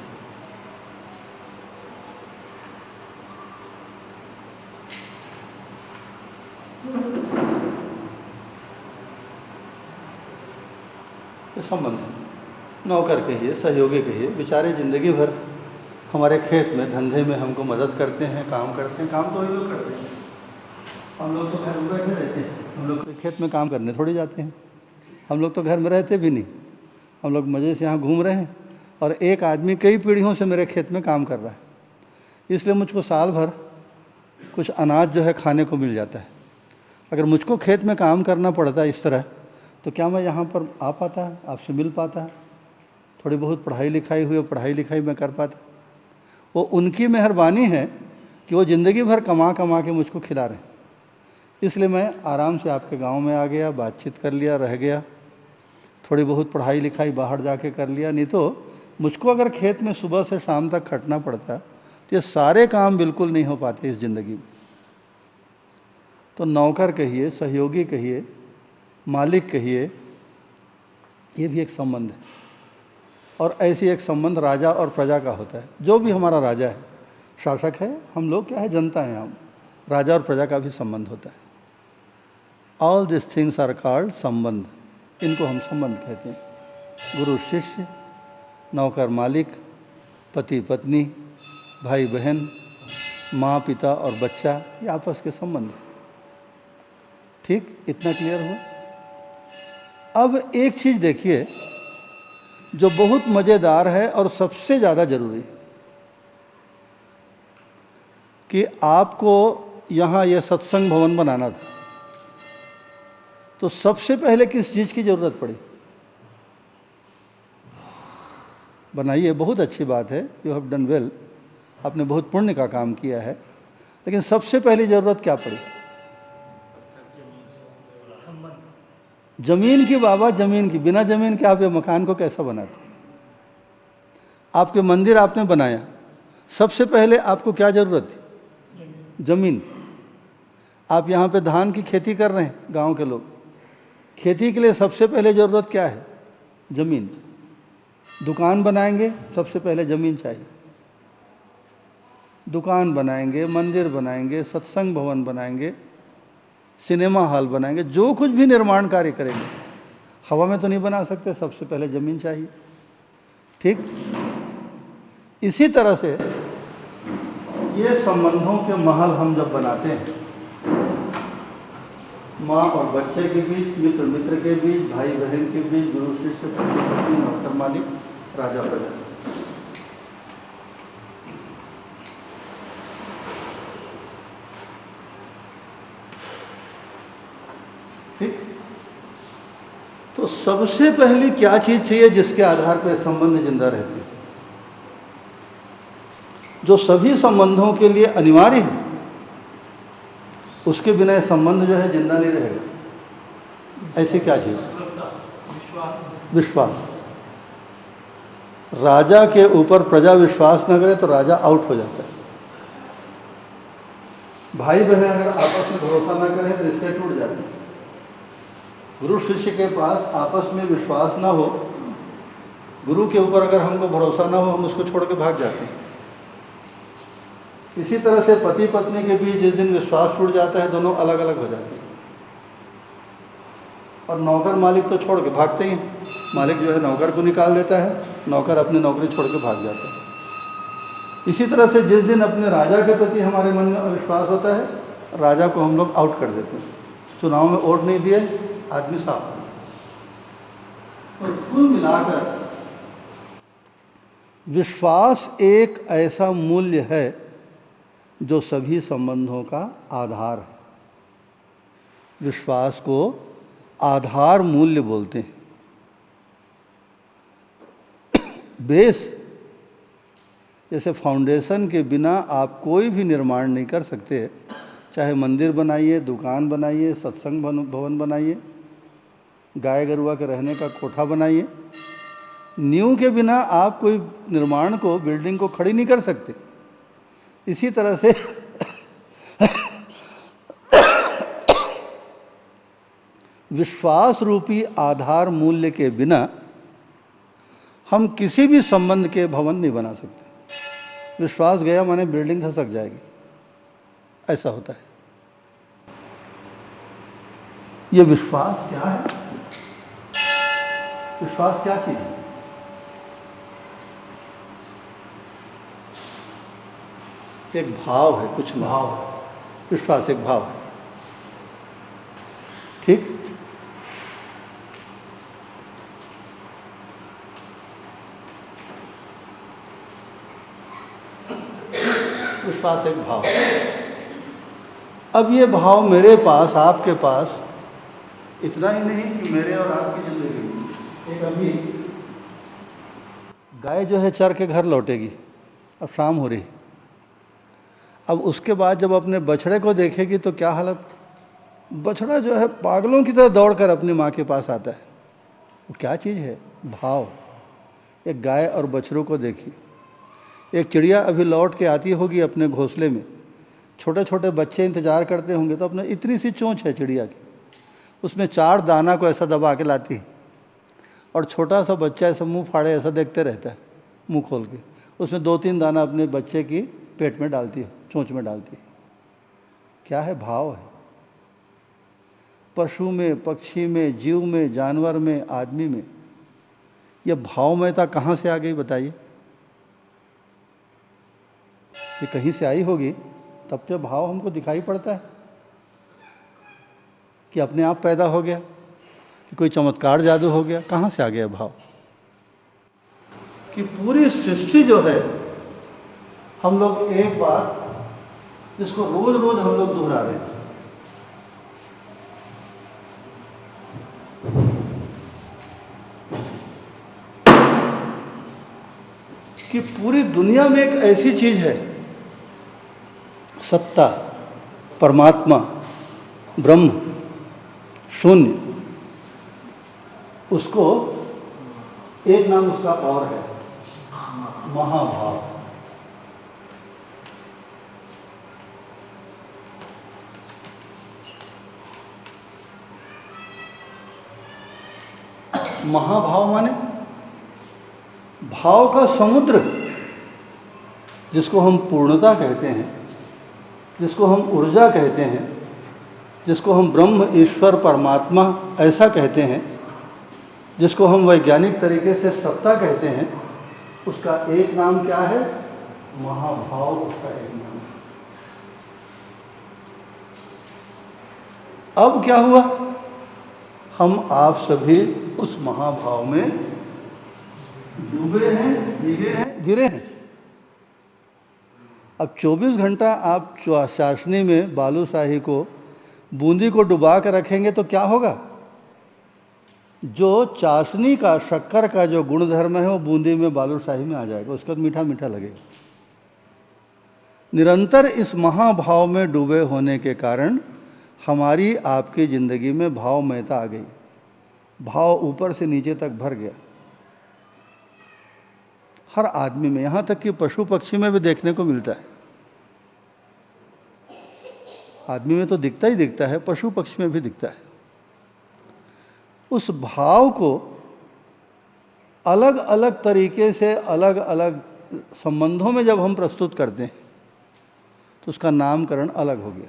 ये संबंध है। नौकर कहिए, सहयोगी कहिए, बेचारे ज़िंदगी भर हमारे खेत में, धंधे में हमको मदद करते हैं, काम करते हैं। काम तो वही लोग करते हैं, हम लोग तो घर में बैठे रहते हैं। हम लोग खेत में काम करने थोड़ी जाते हैं, हम लोग तो घर में रहते भी नहीं। हम लोग मज़े से यहाँ घूम रहे हैं, और एक आदमी कई पीढ़ियों से मेरे खेत में काम कर रहा है, इसलिए मुझको साल भर कुछ अनाज जो है खाने को मिल जाता है। अगर मुझको खेत में काम करना पड़ता इस तरह, तो क्या मैं यहाँ पर आ पाता, आपसे मिल पाता, थोड़ी बहुत पढ़ाई लिखाई हुई, पढ़ाई लिखाई मैं कर पाता? वो उनकी मेहरबानी है कि वो ज़िंदगी भर कमा कमा के मुझको खिला रहे हैं। इसलिए मैं आराम से आपके गांव में आ गया, बातचीत कर लिया, रह गया, थोड़ी बहुत पढ़ाई लिखाई बाहर जाके कर लिया। नहीं तो मुझको अगर खेत में सुबह से शाम तक खटना पड़ता तो ये सारे काम बिल्कुल नहीं हो पाते इस ज़िंदगी में। तो नौकर कहिए, सहयोगी कहिए, मालिक कहिए, ये भी एक संबंध है। और ऐसी एक संबंध राजा और प्रजा का होता है। जो भी हमारा राजा है, शासक है, हम लोग क्या है, जनता हैं हम, राजा और प्रजा का भी संबंध होता है। All this things are called संबंध, इनको हम संबंध कहते हैं। गुरु शिष्य, नौकर मालिक, पति पत्नी, भाई बहन, माँ पिता और बच्चा, ये आपस के संबंध। ठीक, इतना क्लियर हुआ। अब एक चीज़ देखिए जो बहुत मज़ेदार है और सबसे ज़्यादा ज़रूरी, कि आपको यहाँ यह सत्संग भवन बनाना था, तो सबसे पहले किस चीज़ की ज़रूरत पड़ी? बनाइए, बहुत अच्छी बात है, यू हैव डन वेल। आपने बहुत पुण्य का काम किया है, लेकिन सबसे पहली ज़रूरत क्या पड़ी? ज़मीन की बाबा, ज़मीन की। बिना ज़मीन के आप ये मकान को कैसा बनाते? आपके मंदिर आपने बनाया, सबसे पहले आपको क्या ज़रूरत थी? ज़मीन। आप यहाँ पे धान की खेती कर रहे हैं, गांव के लोग, खेती के लिए सबसे पहले ज़रूरत क्या है? ज़मीन। दुकान बनाएंगे, सबसे पहले ज़मीन चाहिए। दुकान बनाएंगे, मंदिर बनाएंगे, सत्संग भवन बनाएंगे, सिनेमा हॉल बनाएंगे, जो कुछ भी निर्माण कार्य करेंगे, हवा में तो नहीं बना सकते, सबसे पहले ज़मीन चाहिए। ठीक इसी तरह से ये संबंधों के महल हम जब बनाते हैं, माँ और बच्चे के बीच, मित्र मित्र के बीच, भाई बहन के बीच, गुरु शिष्य, पति पत्नी, नौकर मालिक, राजा प्रजा, ठीक। तो सबसे पहली क्या चीज़ चाहिए जिसके आधार पर संबंध जिंदा रहते हैं? जो सभी संबंधों के लिए अनिवार्य है, उसके बिना संबंध जो है जिंदा नहीं रहेगा। ऐसी क्या चीज़? विश्वास। राजा के ऊपर प्रजा विश्वास न करे तो राजा आउट हो जाता है। भाई बहन अगर आपस में भरोसा न करें तो रिश्ते टूट जाते हैं। गुरु शिष्य के पास आपस में विश्वास ना हो, गुरु के ऊपर अगर हमको भरोसा ना हो, हम उसको छोड़ के भाग जाते हैं। इसी तरह से पति पत्नी के बीच जिस दिन विश्वास टूट जाता है, दोनों अलग अलग हो जाते हैं। और नौकर मालिक तो छोड़ के भागते ही हैं। मालिक जो है नौकर को निकाल देता है, नौकर अपनी नौकरी छोड़ के भाग जाता है। इसी तरह से जिस दिन अपने राजा के प्रति हमारे मन में अविश्वास होता है, राजा को हम लोग आउट कर देते हैं। चुनाव में वोट नहीं दिए, आदमी साफ। और कुल मिलाकर विश्वास एक ऐसा मूल्य है जो सभी संबंधों का आधार है। विश्वास को आधार मूल्य बोलते हैं। बेस, जैसे फाउंडेशन के बिना आप कोई भी निर्माण नहीं कर सकते। चाहे मंदिर बनाइए, दुकान बनाइए, सत्संग भवन बनाइए, गाय गरुआ के रहने का कोठा बनाइए, नींव के बिना आप कोई निर्माण को, बिल्डिंग को खड़ी नहीं कर सकते। इसी तरह से विश्वास रूपी आधार मूल्य के बिना हम किसी भी संबंध के भवन नहीं बना सकते। विश्वास गया माने बिल्डिंग धसक जाएगी, ऐसा होता है। ये विश्वास क्या है? विश्वास क्या चीज है? एक भाव है, कुछ भाव है। विश्वास एक भाव है, ठीक। विश्वास एक भाव है। अब ये भाव मेरे पास, आपके पास, इतना ही नहीं कि मेरे और आपकी जिंदगी। एक अभी गाय जो है चर के घर लौटेगी, अब शाम हो रही। अब उसके बाद जब अपने बछड़े को देखेगी तो क्या हालत? बछड़ा जो है पागलों की तरह दौड़कर अपनी माँ के पास आता है। वो क्या चीज़ है? भाव। एक गाय और बछड़ों को देखिए। एक चिड़िया अभी लौट के आती होगी अपने घोंसले में, छोटे छोटे बच्चे इंतजार करते होंगे, तो अपने इतनी सी चोंच है चिड़िया की, उसमें 4 दाना को ऐसा दबा के लाती है, और छोटा सा बच्चा ऐसा मुंह फाड़े ऐसा देखते रहता है, मुंह खोल के। उसमें 2-3 दाना अपने बच्चे की पेट में डालती है, चोंच में डालती है। क्या है? भाव है। पशु में, पक्षी में, जीव में, जानवर में, आदमी में यह भावमयता कहाँ से आ गई बताइए? ये कहीं से आई होगी, तब तो भाव हमको दिखाई पड़ता है कि अपने आप पैदा हो गया, कि कोई चमत्कार जादू हो गया। कहाँ से आ गया भाव? कि पूरी सृष्टि जो है, हम लोग एक बात जिसको रोज रोज हम लोग दोहरा रहे हैं, कि पूरी दुनिया में एक ऐसी चीज है सत्ता, परमात्मा, ब्रह्म, शून्य, उसको एक नाम उसका और है, महाभाव। महाभाव माने भाव का समुद्र, जिसको हम पूर्णता कहते हैं, जिसको हम ऊर्जा कहते हैं, जिसको हम ब्रह्म, ईश्वर, परमात्मा ऐसा कहते हैं, जिसको हम वैज्ञानिक तरीके से सत्ता कहते हैं, उसका एक नाम क्या है? महाभाव, उसका एक नाम। अब क्या हुआ? हम आप सभी उस महाभाव में डूबे हैं, भीगे हैं, गिरे हैं। अब 24 घंटा आप चाशनी में बालूशाही को, बूंदी को डुबा कर रखेंगे तो क्या होगा? जो चाशनी का, शक्कर का जो गुणधर्म है वो बूंदी में, बालूशाही में आ जाएगा, उसका तो मीठा मीठा लगेगा। निरंतर इस महाभाव में डूबे होने के कारण हमारी आपकी ज़िंदगी में भावमयता आ गई, भाव ऊपर से नीचे तक भर गया। हर आदमी में, यहाँ तक कि पशु पक्षी में भी देखने को मिलता है। आदमी में तो दिखता ही दिखता है, पशु पक्षी में भी दिखता है। उस भाव को अलग अलग तरीके से, अलग अलग संबंधों में जब हम प्रस्तुत करते हैं तो उसका नामकरण अलग हो गया।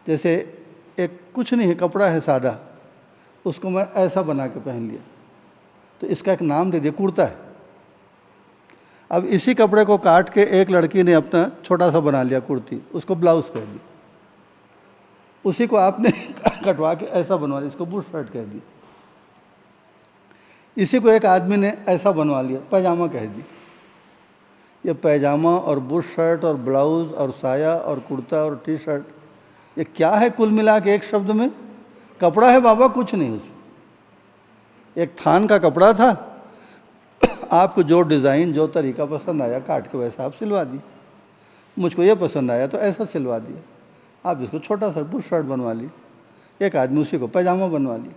जैसे एक कुछ नहीं है, कपड़ा है सादा, उसको मैं ऐसा बना के पहन लिया तो इसका एक नाम दे दिया, कुर्ता है। अब इसी कपड़े को काट के एक लड़की ने अपना छोटा सा बना लिया कुर्ती, उसको ब्लाउज कह दिया। उसी को आपने कटवा के ऐसा बनवा लिया, इसको बुश शर्ट कह दी। इसी को एक आदमी ने ऐसा बनवा लिया, पैजामा कह दी। ये पैजामा और बुश शर्ट और ब्लाउज और साया और कुर्ता और टी शर्ट, ये क्या है कुल मिला के एक शब्द में? कपड़ा है बाबा, कुछ नहीं उसमें। एक थान का कपड़ा था, आपको जो डिज़ाइन, जो तरीका पसंद आया, काट के वैसा आप सिलवा दिए। मुझको ये पसंद आया तो ऐसा सिलवा दिया। आप इसको छोटा सा बुश शर्ट बनवा ली, एक आदमी उसी को पैजामा बनवा ली।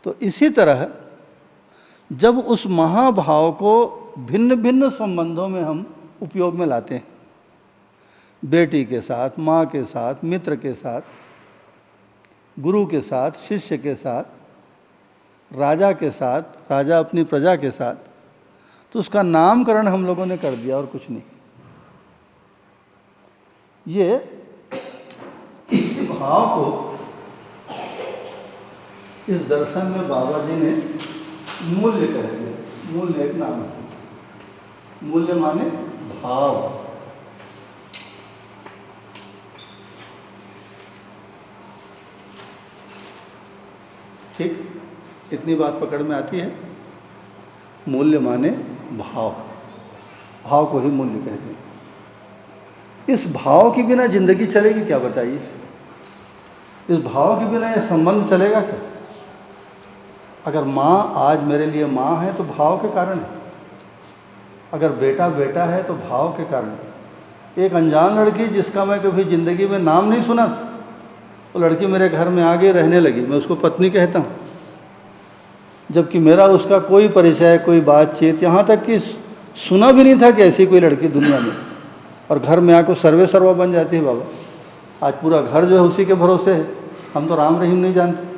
तो इसी तरह जब उस महाभाव को भिन्न भिन्न संबंधों में हम उपयोग में लाते हैं, बेटी के साथ, माँ के साथ, मित्र के साथ, गुरु के साथ, शिष्य के साथ, राजा के साथ, राजा अपनी प्रजा के साथ, तो उसका नामकरण हम लोगों ने कर दिया और कुछ नहीं। ये इस भाव को इस दर्शन में बाबा जी ने मूल्य कह दिया। मूल्य एक नाम है। मूल्य माने भाव। ठीक, इतनी बात पकड़ में आती है। मूल्य माने भाव, भाव को ही मूल्य कहते हैं। इस भाव के बिना जिंदगी चलेगी क्या, बताइए? इस भाव के बिना यह संबंध चलेगा क्या? अगर माँ आज मेरे लिए माँ है तो भाव के कारण है, अगर बेटा बेटा है तो भाव के कारण है। एक अनजान लड़की जिसका मैं कभी ज़िंदगी में नाम नहीं सुना, वो लड़की मेरे घर में आगे रहने लगी, मैं उसको पत्नी कहता हूँ, जबकि मेरा उसका कोई परिचय, कोई बातचीत, यहाँ तक कि सुना भी नहीं था कि ऐसी कोई लड़की दुनिया में, और घर में आकर सर्वे सर्वा बन जाती है। बाबा आज पूरा घर जो है उसी के भरोसे है, हम तो राम रहीम नहीं जानते।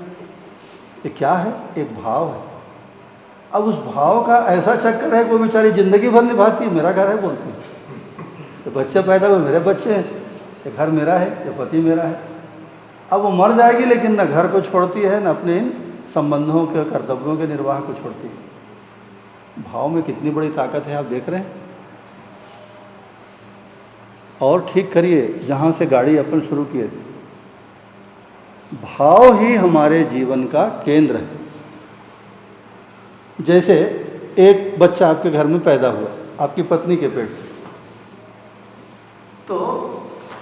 ये क्या है? एक भाव है। अब उस भाव का ऐसा चक्कर है, कोई बेचारी ज़िंदगी भर निभाती है, मेरा घर है बोलती है, ये बच्चे पैदा हुए मेरे बच्चे हैं, ये घर मेरा है, ये पति मेरा है। अब वो मर जाएगी लेकिन न घर को छोड़ती है, न अपने इन संबंधों के, कर्तव्यों के निर्वाह को छोड़ती है। भाव में कितनी बड़ी ताकत है, आप देख रहे हैं। और ठीक करिए जहाँ से गाड़ी अपन शुरू किए थे। भाव ही हमारे जीवन का केंद्र है। जैसे एक बच्चा आपके घर में पैदा हुआ, आपकी पत्नी के पेट से, तो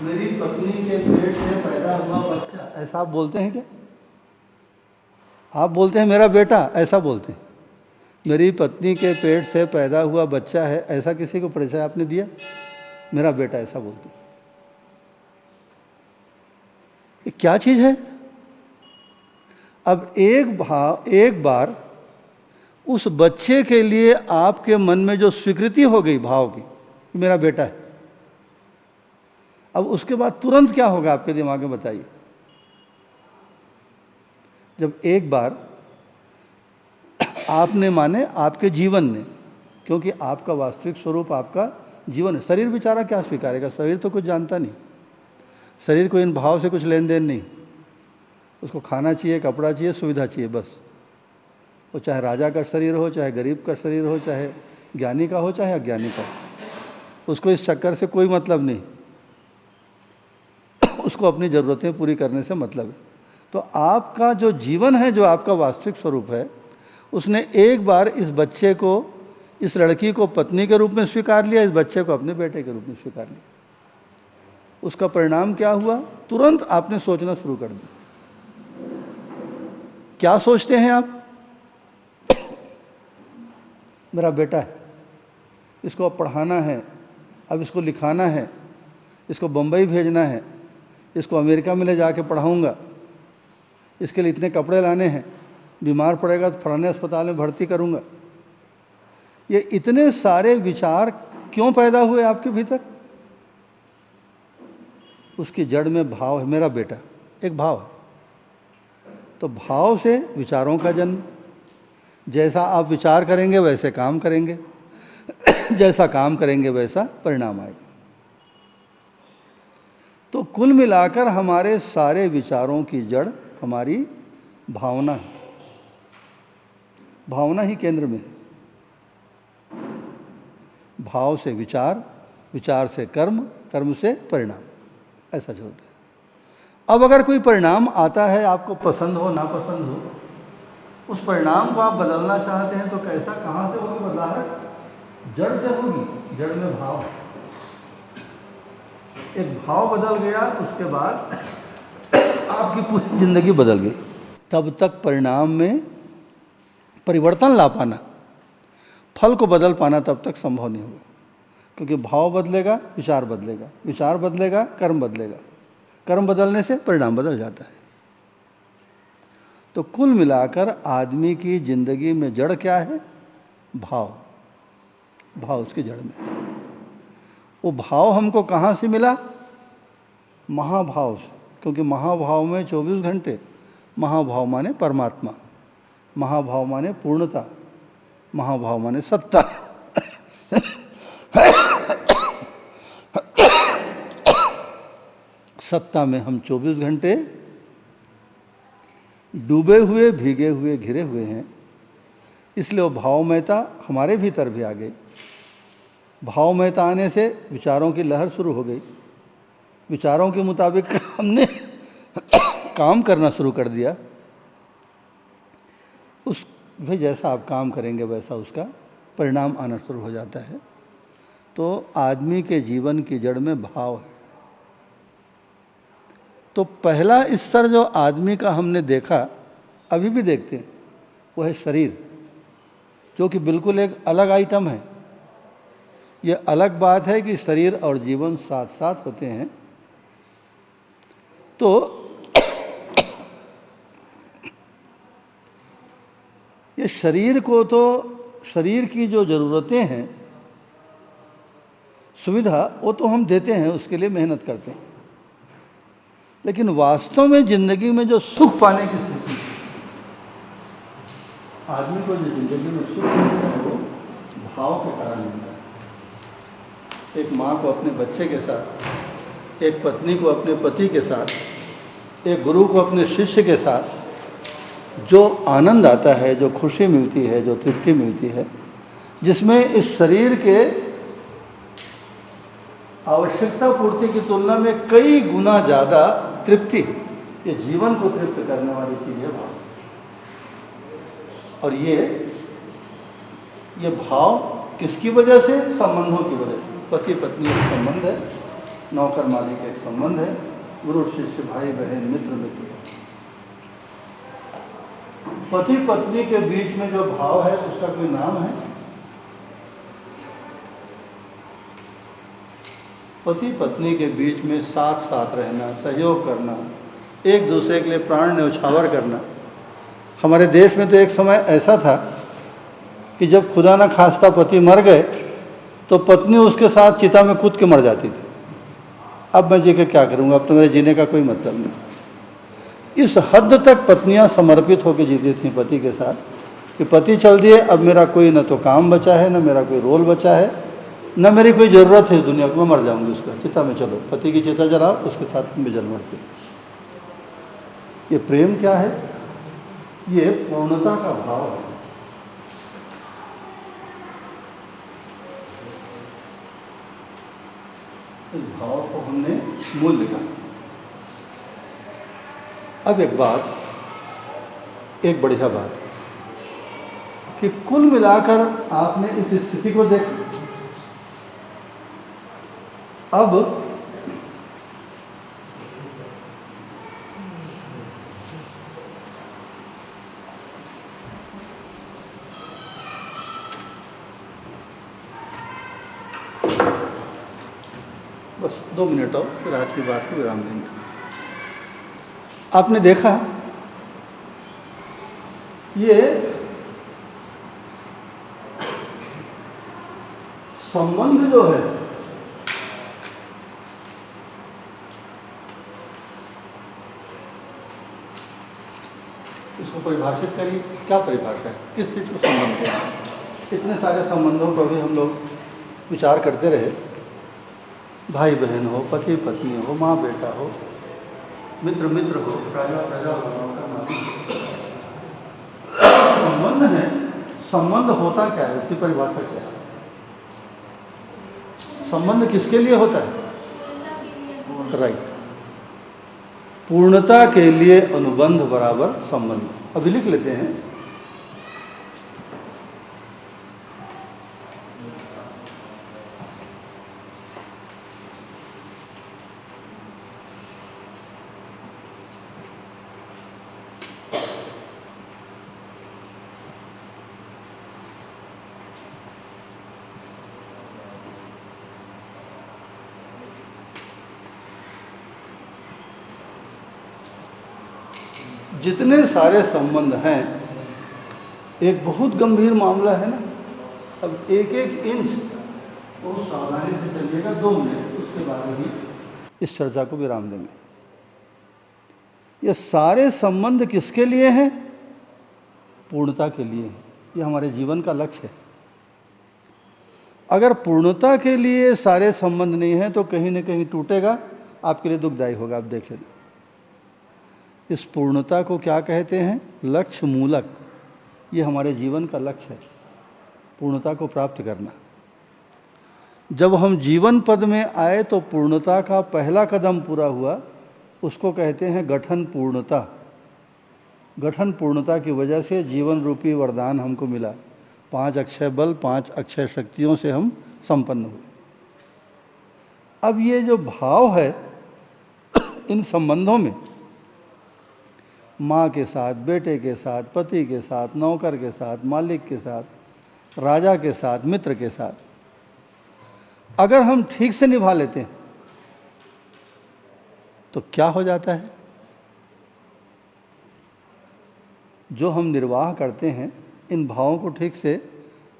मेरी पत्नी के पेट से पैदा हुआ बच्चा, ऐसा आप बोलते हैं क्या? आप बोलते हैं मेरा बेटा, ऐसा बोलते हैं। मेरी पत्नी के पेट से पैदा हुआ बच्चा है, ऐसा किसी को परिचय आपने दिया? मेरा बेटा, ऐसा बोलती। ये क्या चीज है? अब एक बार उस बच्चे के लिए आपके मन में जो स्वीकृति हो गई भाव की, मेरा बेटा है, अब उसके बाद तुरंत क्या होगा आपके दिमाग में, बताइए। जब एक बार आपने, माने आपके जीवन ने, क्योंकि आपका वास्तविक स्वरूप आपका जीवन है। शरीर बेचारा क्या स्वीकारेगा? शरीर तो कुछ जानता नहीं, शरीर को इन भाव से कुछ लेन देन नहीं। उसको खाना चाहिए, कपड़ा चाहिए, सुविधा चाहिए, बस। वो चाहे राजा का शरीर हो, चाहे गरीब का शरीर हो, चाहे ज्ञानी का हो, चाहे अज्ञानी का हो, उसको इस चक्कर से कोई मतलब नहीं। उसको अपनी ज़रूरतें पूरी करने से मतलब है। तो आपका जो जीवन है, जो आपका वास्तविक स्वरूप है, उसने एक बार इस बच्चे को, इस लड़की को पत्नी के रूप में स्वीकार लिया, इस बच्चे को अपने बेटे के रूप में स्वीकार लिया। उसका परिणाम क्या हुआ? तुरंत आपने सोचना शुरू कर दिया। क्या सोचते हैं आप? मेरा बेटा है, इसको अब पढ़ाना है, अब इसको लिखाना है, इसको बम्बई भेजना है, इसको अमेरिका में ले जाके पढ़ाऊँगा, इसके लिए इतने कपड़े लाने हैं, बीमार पड़ेगा तो फलाने अस्पताल में भर्ती करूँगा। ये इतने सारे विचार क्यों पैदा हुए आपके भीतर? उसकी जड़ में भाव है, मेरा बेटा, एक भाव है। तो भाव से विचारों का जन्म। जैसा आप विचार करेंगे वैसे काम करेंगे, जैसा काम करेंगे वैसा परिणाम आएगा। तो कुल मिलाकर हमारे सारे विचारों की जड़ हमारी भावना है। भावना ही केंद्र में है। भाव से विचार, विचार से कर्म, कर्म से परिणाम, ऐसा चलता है। अब अगर कोई परिणाम आता है, आपको पसंद हो ना पसंद हो, उस परिणाम को आप बदलना चाहते हैं तो कैसा, कहाँ से होगी बदलाहट? जड़ से होगी। जड़ में भाव है। एक भाव बदल गया, उसके बाद आपकी पूरी जिंदगी बदल गई। तब तक परिणाम में परिवर्तन ला पाना, फल को बदल पाना तब तक संभव नहीं होगा। क्योंकि भाव बदलेगा, विचार बदलेगा, विचार बदलेगा, कर्म बदलेगा, कर्म बदलने से परिणाम बदल जाता है। तो कुल मिलाकर आदमी की जिंदगी में जड़ क्या है? भाव। भाव उसकी जड़ में। वो भाव हमको कहाँ से मिला? महाभाव से। क्योंकि महाभाव में 24 घंटे, महाभाव माने परमात्मा, महाभाव माने पूर्णता, महाभाव माने सत्ता। सत्ता में हम 24 घंटे डूबे हुए, भीगे हुए, घिरे हुए हैं। इसलिए वो भावमयता हमारे भीतर भी आ गई। भावमयता आने से विचारों की लहर शुरू हो गई। विचारों के मुताबिक हमने काम करना शुरू कर दिया। उस भाई जैसा आप काम करेंगे वैसा उसका परिणाम आना शुरू हो जाता है। तो आदमी के जीवन की जड़ में भाव है। तो पहला स्तर जो आदमी का हमने देखा, अभी भी देखते हैं, वो है शरीर, जो कि बिल्कुल एक अलग आइटम है। ये अलग बात है कि शरीर और जीवन साथ साथ होते हैं। तो ये शरीर को, तो शरीर की जो ज़रूरतें हैं, सुविधा, वो तो हम देते हैं, उसके लिए मेहनत करते हैं। लेकिन वास्तव में ज़िंदगी में जो सुख पाने की स्थिति, आदमी को जो ज़िंदगी में सुख मिलता है वो भाव के कारण मिलता है। एक माँ को अपने बच्चे के साथ, एक पत्नी को अपने पति के साथ, एक गुरु को अपने शिष्य के साथ जो आनंद आता है, जो खुशी मिलती है, जो तृप्ति मिलती है, जिसमें इस शरीर के आवश्यकता पूर्ति की तुलना में कई गुना ज़्यादा तृप्ति, ये जीवन को तृप्त करने वाली चीज़ है भाव। और ये भाव किसकी वजह से? संबंधों की वजह से। पति पत्नी एक संबंध है, नौकर मालिक एक संबंध है, गुरु शिष्य, भाई बहन, मित्र मित्र। पति पत्नी के बीच में जो भाव है उसका कोई नाम है? पति पत्नी के बीच में साथ साथ रहना, सहयोग करना, एक दूसरे के लिए प्राण न्यौछावर करना। हमारे देश में तो एक समय ऐसा था कि जब खुदा न खास्ता पति मर गए तो पत्नी उसके साथ चिता में कूद के मर जाती थी। अब मैं जी के क्या करूँगा, अब तो मेरे जीने का कोई मतलब नहीं। इस हद तक पत्नियां समर्पित होकर जीती थीं पति के साथ कि पति चल दिए, अब मेरा कोई न तो काम बचा है, न मेरा कोई रोल बचा है, न मेरी कोई ज़रूरत है इस दुनिया को, मैं मर जाऊंगी उसका चिता में, चलो पति की चिता जलाओ, उसके साथ में जल मरती। ये प्रेम क्या है? ये पूर्णता का भाव है। इस भाव को हमने मूल्य कहा। अब एक बात, एक बढ़िया बात कि कुल मिलाकर आपने इस स्थिति को देखा। अब बस 2 मिनट और फिर आज की बात को विराम देंगे। आपने देखा ये संबंध जो है इसको परिभाषित करिए, क्या परिभाषा है, किस चीज़ को संबंध है? इतने सारे संबंधों को भी हम लोग विचार करते रहे, भाई बहन हो, पति पत्नी हो, माँ बेटा हो, मित्र मित्र हो, राजा प्रजा हो, संबंध है। संबंध होता क्या है, उसकी परिभाषा क्या है? संबंध किसके लिए होता है? राइट, पूर्णता के लिए अनुबंध बराबर संबंध। अभी लिख लेते हैं। जितने सारे संबंध हैं, एक बहुत गंभीर मामला है ना। अब एक एक इंच वो सावधानी से चलिएगा, 2 मिनट, उसके बाद ही इस चर्चा को विराम देंगे। ये सारे संबंध किसके लिए हैं? पूर्णता के लिए। ये हमारे जीवन का लक्ष्य है। अगर पूर्णता के लिए सारे संबंध नहीं हैं तो कहीं न कहीं टूटेगा, आपके लिए दुखदायी होगा। आप देख लेना, इस पूर्णता को क्या कहते हैं? लक्ष्य मूलक। ये हमारे जीवन का लक्ष्य है, पूर्णता को प्राप्त करना। जब हम जीवन पद में आए तो पूर्णता का पहला कदम पूरा हुआ, उसको कहते हैं गठन पूर्णता। गठन पूर्णता की वजह से जीवन रूपी वरदान हमको मिला। 5 अक्षय बल, 5 अक्षय शक्तियों से हम संपन्न हुए। अब ये जो भाव है इन संबंधों में, माँ के साथ, बेटे के साथ, पति के साथ, नौकर के साथ, मालिक के साथ, राजा के साथ, मित्र के साथ, अगर हम ठीक से निभा लेते हैं तो क्या हो जाता है? जो हम निर्वाह करते हैं, इन भावों को ठीक से,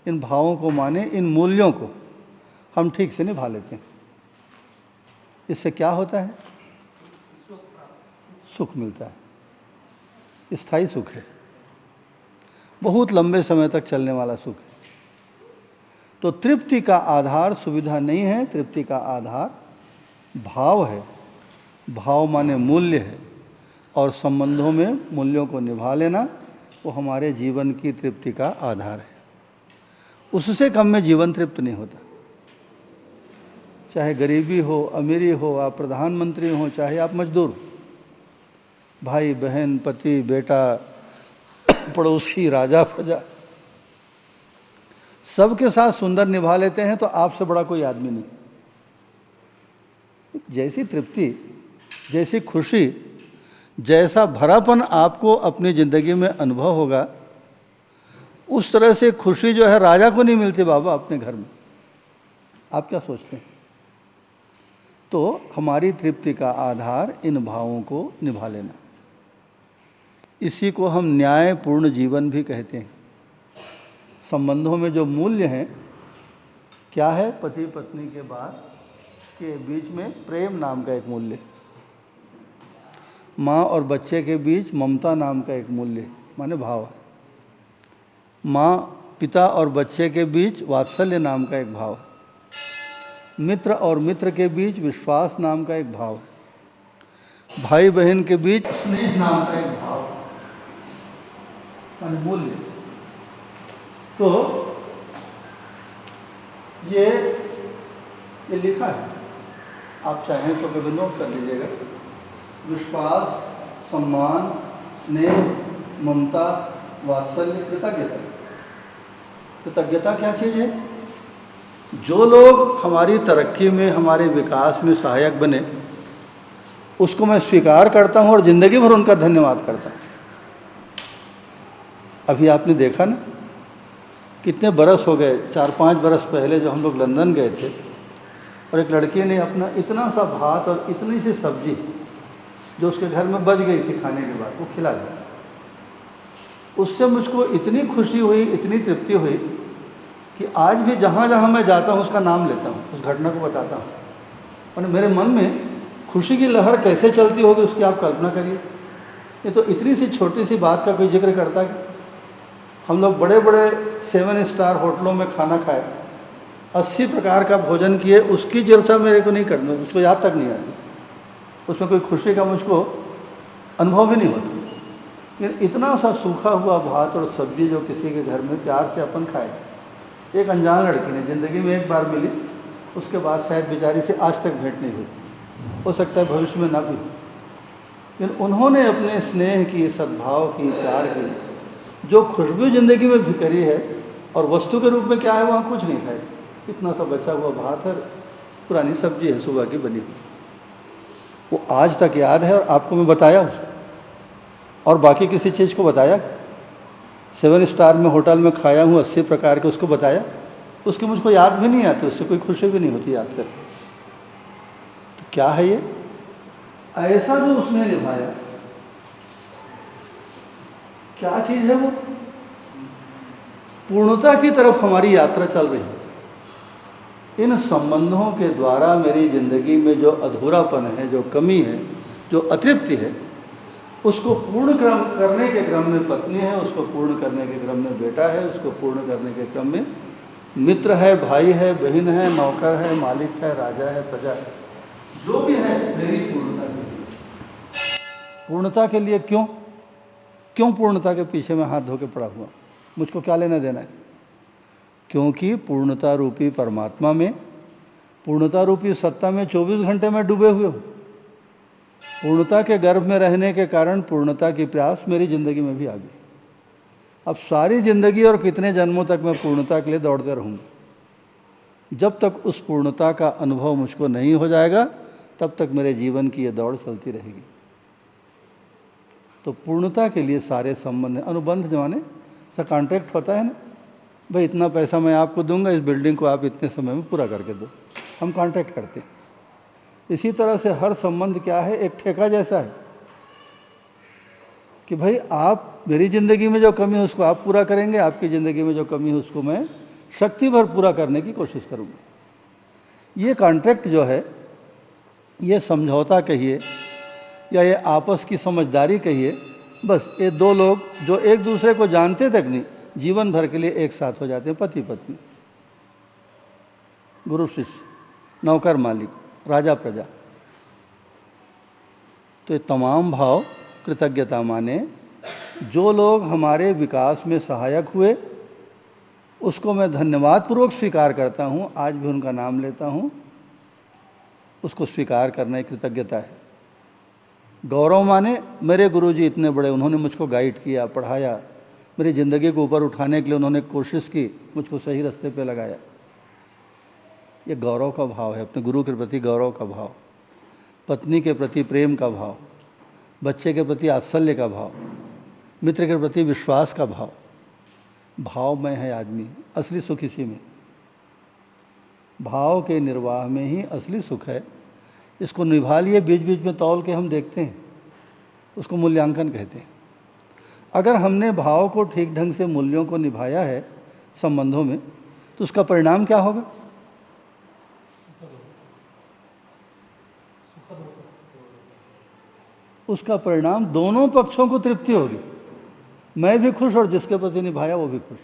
इन भावों को माने इन मूल्यों को हम ठीक से निभा लेते हैं, इससे क्या होता है? सुख मिलता है, स्थायी सुख है, बहुत लंबे समय तक चलने वाला सुख है। तो तृप्ति का आधार सुविधा नहीं है, तृप्ति का आधार भाव है। भाव माने मूल्य है, और संबंधों में मूल्यों को निभा लेना वो हमारे जीवन की तृप्ति का आधार है। उससे कम में जीवन तृप्त नहीं होता। चाहे गरीबी हो, अमीरी हो, आप प्रधानमंत्री हो, चाहे आप मजदूर हो, भाई बहन, पति बेटा, पड़ोसी, राजा प्रजा, सबके साथ सुंदर निभा लेते हैं तो आपसे बड़ा कोई आदमी नहीं। जैसी तृप्ति, जैसी खुशी, जैसा भरापन आपको अपनी ज़िंदगी में अनुभव होगा, उस तरह से खुशी जो है राजा को नहीं मिलती बाबा अपने घर में। आप क्या सोचते हैं? तो हमारी तृप्ति का आधार इन भावों को निभा लेना। इसी को हम न्यायपूर्ण जीवन भी कहते हैं। संबंधों में जो मूल्य हैं, क्या है? पति पत्नी के बाद के बीच में प्रेम नाम का एक मूल्य, माँ और बच्चे के बीच ममता नाम का एक मूल्य माने भाव, माँ पिता और बच्चे के बीच वात्सल्य नाम का एक भाव, मित्र और मित्र के बीच विश्वास नाम का एक भाव, भाई बहन के बीच स्नेह नाम का एक भाव माने मूल्य। तो ये लिखा है, आप चाहें तो कभी नोट कर लीजिएगा। विश्वास, सम्मान, स्नेह, ममता, वात्सल्य, कृतज्ञता। कृतज्ञता क्या चीज़ है? जो लोग हमारी तरक्की में, हमारे विकास में सहायक बने, उसको मैं स्वीकार करता हूँ और ज़िंदगी भर उनका धन्यवाद करता हूँ। अभी आपने देखा ना, कितने बरस हो गए, 4-5 बरस पहले जो हम लोग लंदन गए थे और एक लड़की ने अपना इतना सा भात और इतनी सी सब्जी जो उसके घर में बच गई थी खाने के बाद, वो खिला दिया। उससे मुझको इतनी खुशी हुई, इतनी तृप्ति हुई कि आज भी जहाँ जहाँ मैं जाता हूँ उसका नाम लेता हूँ, उस घटना को बताता हूँ। और मेरे मन में खुशी की लहर कैसे चलती होगी उसकी आप कल्पना करिए। ये तो इतनी सी छोटी सी बात का कोई जिक्र करता है। हम लोग बड़े बड़े 7 स्टार होटलों में खाना खाए, 80 प्रकार का भोजन किए, उसकी चर्चा मेरे को नहीं करना, उसको याद तक नहीं आती, उसमें कोई खुशी का मुझको अनुभव भी नहीं होता। लेकिन इतना सा सूखा हुआ भात और सब्जी जो किसी के घर में प्यार से अपन खाए, एक अनजान लड़की ने, ज़िंदगी में एक बार मिली, उसके बाद शायद बेचारी से आज तक भेंट नहीं हुई, हो सकता है भविष्य में ना भी। लेकिन उन्होंने अपने स्नेह की, सद्भाव की, प्यार की जो खुशबू ज़िंदगी में बिखरी है, और वस्तु के रूप में क्या है, वहाँ कुछ नहीं था, इतना सा बचा हुआ भात है, पुरानी सब्जी है सुबह की बनी, वो आज तक याद है। और आपको मैं बताया उसको, और बाकी किसी चीज़ को बताया? 7 स्टार में होटल में खाया हूँ 80 प्रकार के, उसको बताया? उसकी मुझको याद भी नहीं आती, उससे कोई खुशी भी नहीं होती याद करके। तो क्या है ये? ऐसा जो उसने निभाया, क्या चीज़ है वो? पूर्णता की तरफ हमारी यात्रा चल रही है। इन संबंधों के द्वारा मेरी ज़िंदगी में जो अधूरापन है, जो कमी है, जो अतृप्ति है, उसको पूर्ण करने के क्रम में पत्नी है, उसको पूर्ण करने के क्रम में बेटा है, उसको पूर्ण करने के क्रम में मित्र है, भाई है, बहन है, नौकर है, मालिक है, राजा है, प्रजा है, जो भी है, मेरी पूर्णता के लिए। पूर्णता के लिए क्यों पूर्णता के पीछे मैं हाथ धो के पड़ा हुआ? मुझको क्या लेना देना है? क्योंकि पूर्णता रूपी परमात्मा में, पूर्णता रूपी सत्ता में 24 घंटे में डूबे हुए हूँ। पूर्णता के गर्भ में रहने के कारण पूर्णता की प्यास मेरी ज़िंदगी में भी आ गई। अब सारी ज़िंदगी और कितने जन्मों तक मैं पूर्णता के लिए दौड़ते रहूँगा। जब तक उस पूर्णता का अनुभव मुझको नहीं हो जाएगा, तब तक मेरे जीवन की ये दौड़ चलती रहेगी। तो पूर्णता के लिए सारे संबंध, अनुबंध जमाने सा कॉन्ट्रैक्ट होता है ना, भाई इतना पैसा मैं आपको दूंगा, इस बिल्डिंग को आप इतने समय में पूरा करके दो, हम कॉन्ट्रैक्ट करते हैं। इसी तरह से हर संबंध क्या है? एक ठेका जैसा है कि भाई आप मेरी ज़िंदगी में जो कमी है उसको आप पूरा करेंगे, आपकी ज़िंदगी में जो कमी है उसको मैं शक्ति भर पूरा करने की कोशिश करूँगा। ये कॉन्ट्रैक्ट जो है, ये समझौता कहिए या ये आपस की समझदारी कहिए, बस ये दो लोग जो एक दूसरे को जानते तक नहीं, जीवन भर के लिए एक साथ हो जाते हैं, पति पत्नी, गुरु शिष्य, नौकर मालिक, राजा प्रजा। तो ये तमाम भाव कृतज्ञता माने। जो लोग हमारे विकास में सहायक हुए उसको मैं धन्यवाद पूर्वक स्वीकार करता हूँ, आज भी उनका नाम लेता हूँ, उसको स्वीकार करना एक कृतज्ञता है। गौरव माने मेरे गुरुजी इतने बड़े, उन्होंने मुझको गाइड किया, पढ़ाया, मेरी ज़िंदगी को ऊपर उठाने के लिए उन्होंने कोशिश की, मुझको सही रास्ते पे लगाया। ये गौरव का भाव है, अपने गुरु के प्रति गौरव का भाव, पत्नी के प्रति प्रेम का भाव, बच्चे के प्रति वात्सल्य का भाव, मित्र के प्रति विश्वास का भाव। भाव में है आदमी, असली सुख इसी में। भाव के निर्वाह में ही असली सुख है। इसको निभा लिए, बीच बीच में तौल के हम देखते हैं, उसको मूल्यांकन कहते हैं। अगर हमने भाव को ठीक ढंग से, मूल्यों को निभाया है संबंधों में, तो उसका परिणाम क्या होगा? उसका परिणाम दोनों पक्षों को तृप्ति होगी, मैं भी खुश और जिसके प्रति निभाया वो भी खुश।